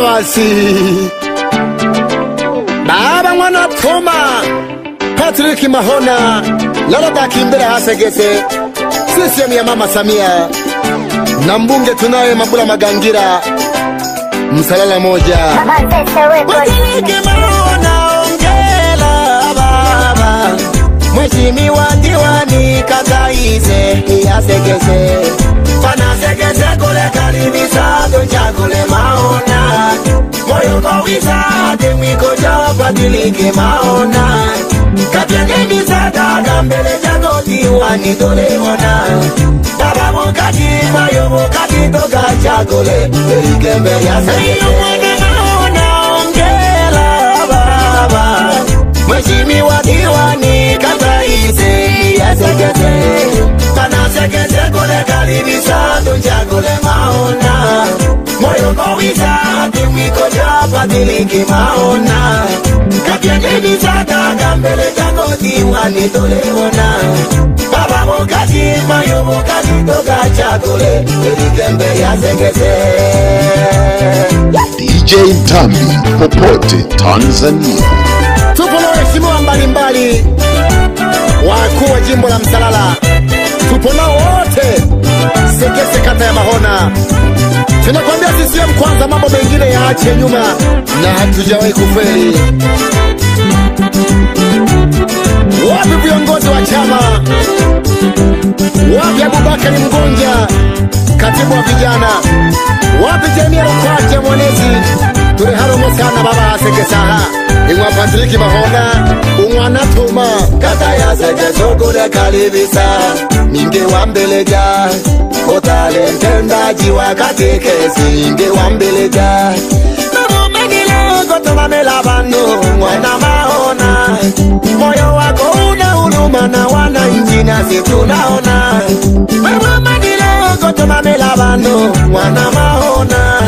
basi. Baba mwana Toma Patrick Mahona Lalada Kimbele Hasegese CCM ya Mama Samia na mbunge tunaye Mabula Magangira Msalala moja. Patrick Mahona ongela baba Mheshimiwa diwani Kataize Hasegese Pana segese kule karibisa Tunchakule Mahona Moyo kwa wizade mwiko jawa Patrick Mahona Kapyane misada mbele jago diwani toleona Baba mokati mayo mokati toka chakule Erike mbele ya segese Mahona ongela baba Mheshimiwa diwani Kataize Hasegese Pana segese kule karibisa Tunchakule Mahona Moyo kwa wizade mwiko jawa Patrick Mahona Kapyane misada mbele jago diwani toleona Baba mokati mayo mokati toka chakule Erike mbele ya segese DJ Ntambi popote Tanzania. Tupo na waheshimiwa mbalimbali wakuu wa jimbo la Msalala. Tupo nao wote Segese kata ya Mahona. Tunakwambia CCM kwanza, mambo mengine yaache nyuma na hatujawahi kufeli. Wapi viongozi wa chama? Wapi Abubakari Mgonja katibu wa vijana? Wapi Jeremia Rukwaje mwenezi? Tureharo mosana baba Segesaha Ingwa Patrick Mahona Umwana Toma Kata ya Segese kule karibisa Minge wa mbeleja Kotale mtendaji wa katekesi Inge wa mbeleja Mamo megile kotoma melabano Mwana Mahona Moyo wako una huruma na wananchi nasi tunaona Mamo megile kotoma melabano Mwana Mahona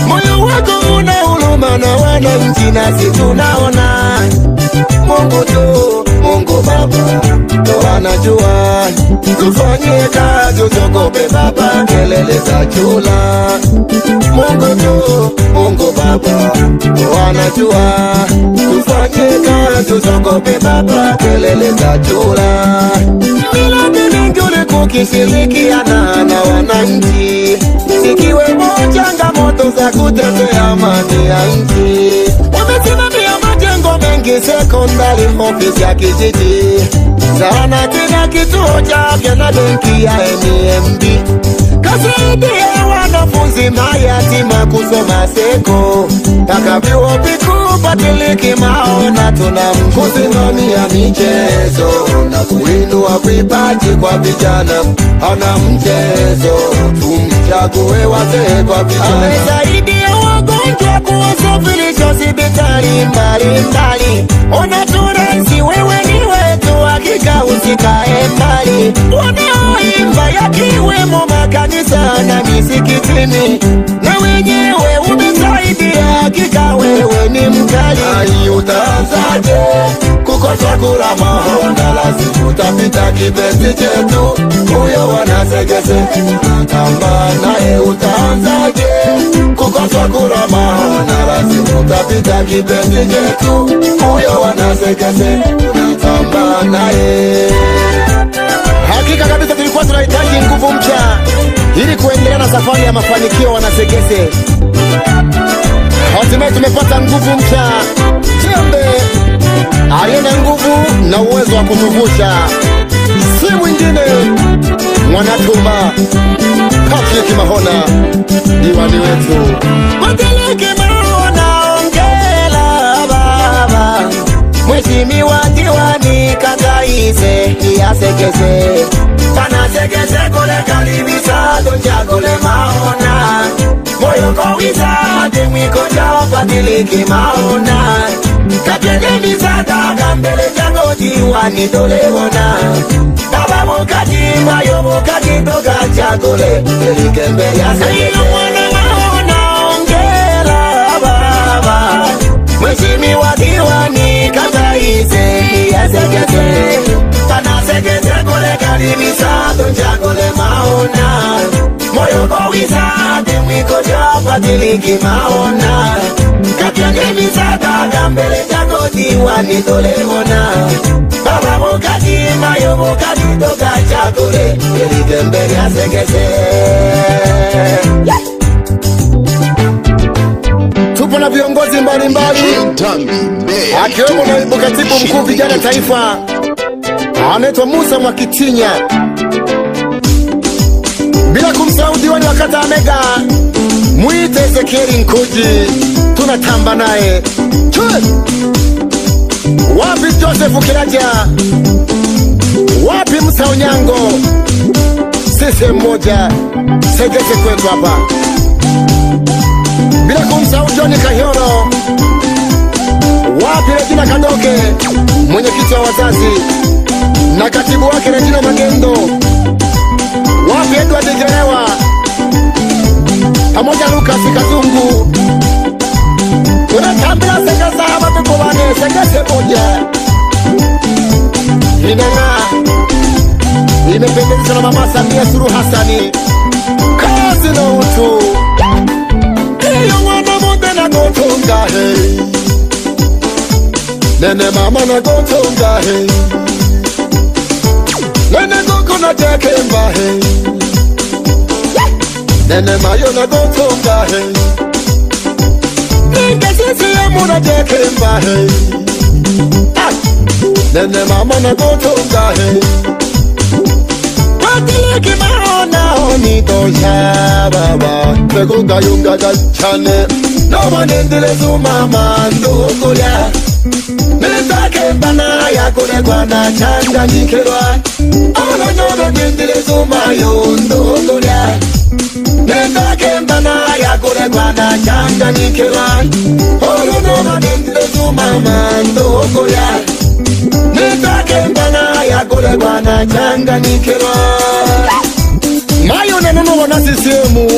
Moyo wako una huruma na wananchi nasi tunaona Mungu tu, Mungu Baba ndo anajua Tufanye kazi usiogope baba kelele za chula Mungu tu, Mungu Baba ndo anajua Tufanye kazi usiogope baba kelele za chula Miladi mingi kukishirikiana na wananchi Sikiwemo changamoto za kutetea amani ya nchi Wamesimamia majengo mengi sekondari, ofisi ya kijiji Zahanati na kituo cha afya na benki ya NMB Kasaidia wanafunzi mayatima kusoma seko Taka vyuo vikuu Patrick Mahona tunamkusimamia michezo Na kuinua vipaji kwa vijana Hana mchezo tumchague wazee kwa vijana Amesaidia wagonjwa kuwasafirisha hospitali mbalimbali Ona turansi wewe ni wetu hakika usikae mbali Wanaoimba yakiwemo makanisa na misikitini Na wenyewe umesaidia hakika wewe ni mkali Ai utaanzaje kukosa kura Mahona lazima utapita kipenzi chetu Huyo wana Segese Tamba nae utaanzaje kukosa kura Mahona lazima utapita kipenzi chetu Huyo wana Segese Tamba nae Hakika kabisa tulikuwa tunahitaji nguvu mpya ili kuendelea na safari ya mafanikio wana Segese. Hatimaye tumepata nguvu mpya. Jembe aliye na nguvu na uwezo wa kutuvusha si mwingine Mwana Toma Patrick Mahona diwani wetu. Patrick Mahona ongela baba Mheshimiwa diwani Kataize Hasegese Pana Segese kule karibisa Tunchakule Mahona Moyo kwa wizade mwiko jawa Patrick Mahona Kapyane misada mbele jago diwani toleona Baba mokati mayo mokati toka chakule Erike mbele ya Segese Mwana Mahona ongela baba Mheshimiwa diwani Kataize Hasegese Pana Segese kule karibisa Tunchakule Mahona Moyo kwa wizade mwiko jawa badiliki maona katyangeni sataga mbele chako diwani toleona baba mokati mayo mokati toka chakule ilikembele asekese. Tupo na viongozi mbalimbali akiwemo naibu katibu mkuu vijana taifa anaitwa Musa Mwakitinya, bila kumsahau diwani wa kata Mega mwite Ezekieli Nkuji, tunatamba naye. Wapi Joseph Kilaja, wapi Musa Onyango, sisi mmoja segese kwetu hapa, bila kumsahau John Kahioro, wapi Regina Kadoke mwenyekiti wa wazazi na katibu wake Regina Magendo, wapi Edward Gerewa pamoja Lucas Kazungu, tunatambila segesa hapa tukubane segese moja. Inanga imependeza na Mama Samia Suluhu Hassani, kazi na utu iyo mwana munde na gotunga hey, nene mama na gotunga hey, nene goko na jekemba hey, nene mayo na gotunga hey, nige sisi ya muna jekemba hey, nene mama na gotunga hey, watiliki maona oni tosha baba Pekuga yunga chane no manendele zu mama ndugulia nitake mbana ya kule kwa na changa nikerwa ono nyobe nendele zu mayo ndugulia nitake mbana ya kule kwa na changa nikerwa ono nyobe nendele zu mama ndugulia nitake mbana ya kule kwa na changa nikerwa mayo nenono wana sisemu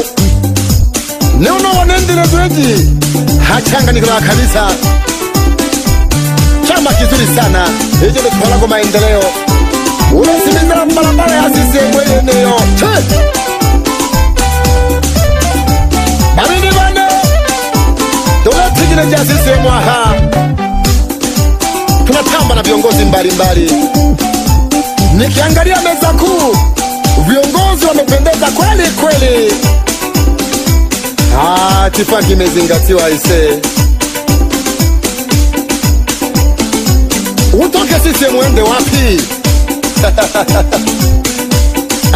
Neono wanendele tuweji hachanga nikula kabisa. Chama kizuri sana hicho nikuhala kwa maendeleo unasimindra mbalambala ya sisi mwenye neo Baridi bane dola tigine ja sisi mwaha. Tunatamba na viongozi mbalimbali. Nikiangalia meza kuu viongozi wamependeza kweli kweli. Tifaki imezingatiwa ise. Utoke sisi mwende wapi?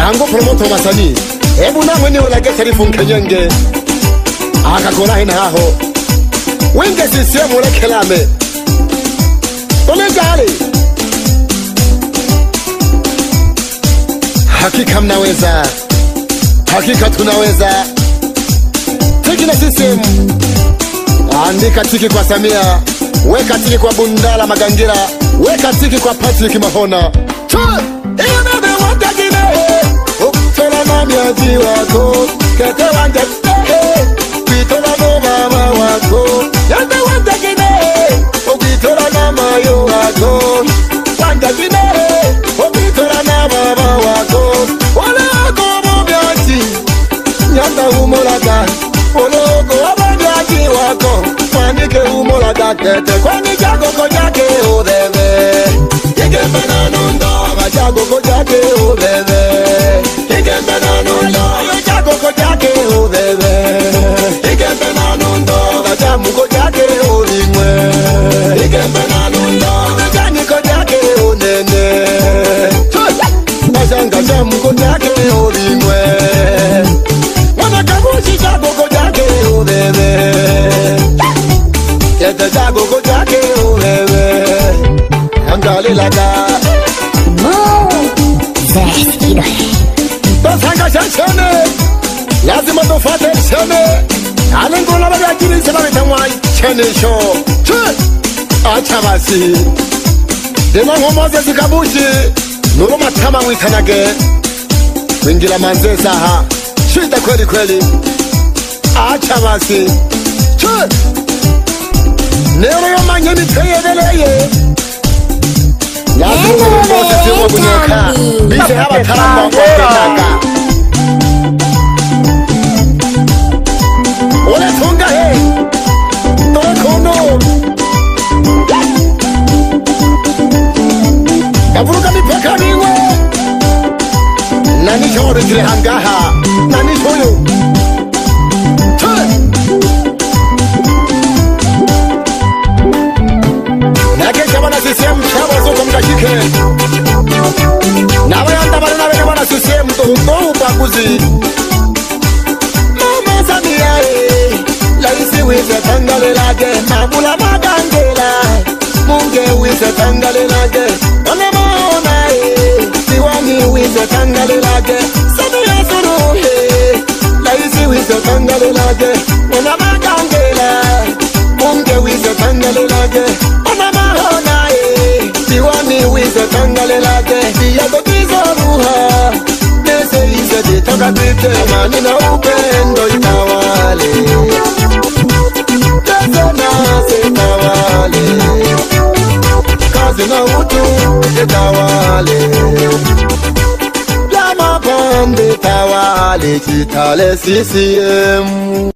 Ango promoto masani ebu na mwenye ulage tarifu mkenyenge akakola hina haho wenge sisi mwele kelame olega hali hakika mnaweza, hakika tunaweza. Tiki na system andika tiki kwa Samia, weka tiki kwa Bundala Magangira, weka tiki kwa Patrick Mahona. Iyo bebe watakine ukitola na miaji wako kete wanja ukitola no mama wako yande watakine ukitola na mayo wako wanja kine ukitola na mama wako wale wako mumiaji nyanda umolaga Ologo wabanyaji wako Manike umolaga kete Kwani jago kojake udebe Ikembe na nundo Majago kojake udebe Ikembe na nundo Majago kojake udebe Ikembe na nundo Majamu kojake ulimwe Ikembe na nundo Majani kojake unene Majanga jamu kojake ulimwe Wanakabushi jago kojake ubebe Yete jago kojake ubebe Angali laga Tosanga shashene Lazima tofate shene Alengola baga jiri sema mitamwai Chene sho Acha basi Dema ngomoze zikabushi Nuru matama witanage Wingila manze saha Shida kweli kweli Acha basi Nero yo manye miteyedeleye Lazima mbote siwa bunyoka Bise haba taramba wapenaka Ole raha na nishoyo nakesha bana CCM chabo zoko mkashike na wayanda bana nawe bana CCM ndo ubaguzi Mama Samia laisi wize tangale lage mabula madangela munge wize tangale lage ole maona diwani wize tangale lage Samia Suluhu laisi wize tangale lage ole madangela munge wize tangale lage ole maona diwani wize tangale lage diyago kizoruha nese ize ditoka tite amani na upendo itawale kazi na utu itawale la mapambe tawale kitale CCM